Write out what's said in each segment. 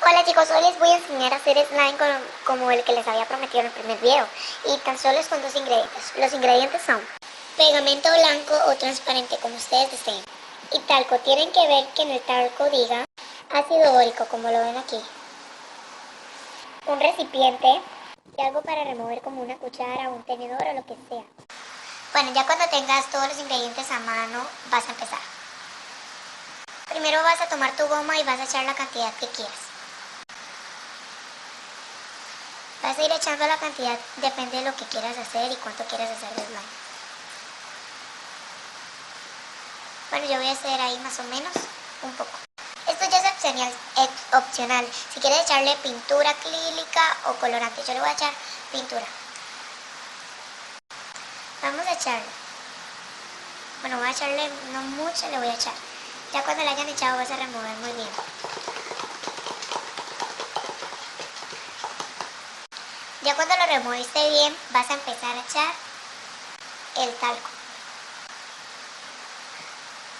Hola chicos, hoy les voy a enseñar a hacer slime como el que les había prometido en el primer video. Y tan solo es con dos ingredientes. Los ingredientes son pegamento blanco o transparente, como ustedes deseen. Y talco. Tienen que ver que en el talco diga ácido bórico, como lo ven aquí. Un recipiente y algo para remover como una cuchara, un tenedor o lo que sea. Bueno, ya cuando tengas todos los ingredientes a mano, vas a empezar. Primero vas a tomar tu goma y vas a echar la cantidad que quieras. Vas a ir echando la cantidad, depende de lo que quieras hacer y cuánto quieras hacer de slime. Bueno, yo voy a hacer ahí más o menos un poco. Esto ya es opcional. Si quieres echarle pintura acrílica o colorante, yo le voy a echar pintura. Vamos a echarle. Bueno, voy a echarle no mucho, le voy a echar. Ya cuando le hayan echado vas a remover muy bien. Ya cuando lo removiste bien, vas a empezar a echar el talco.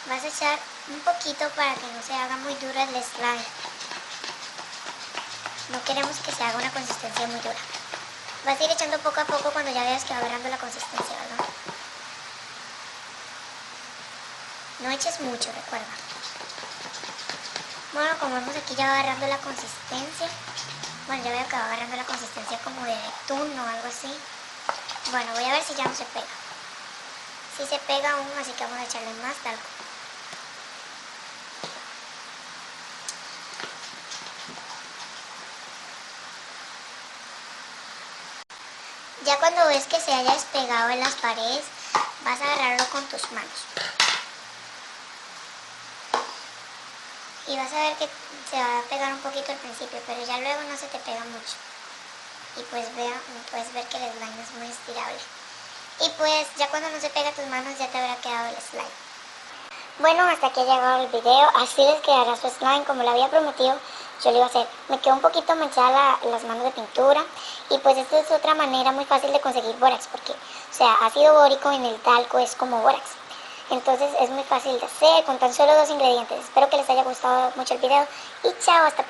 Vas a echar un poquito para que no se haga muy duro el slime. No queremos que se haga una consistencia muy dura. Vas a ir echando poco a poco cuando ya veas que va agarrando la consistencia, ¿verdad? No eches mucho, recuerda. Bueno, como vemos aquí ya va agarrando la consistencia. Bueno, ya veo que va agarrando la consistencia como de betún o algo así. Bueno, voy a ver si ya no se pega. Sí se pega aún, así que vamos a echarle más talco. Ya cuando ves que se haya despegado en las paredes, vas a agarrarlo con tus manos. Y vas a ver que se va a pegar un poquito al principio, pero ya luego no se te pega mucho. Y pues puedes ver que el slime es muy estirable. Y pues ya cuando no se pega a tus manos ya te habrá quedado el slime. Bueno, hasta aquí ha llegado el video. Así les quedará su slime como lo había prometido. Yo lo iba a hacer. Me quedó un poquito manchada las manos de pintura. Y pues esta es otra manera muy fácil de conseguir borax. Porque, o sea, ácido bórico en el talco es como borax. Entonces es muy fácil de hacer con tan solo dos ingredientes. Espero que les haya gustado mucho el video. Y chao, hasta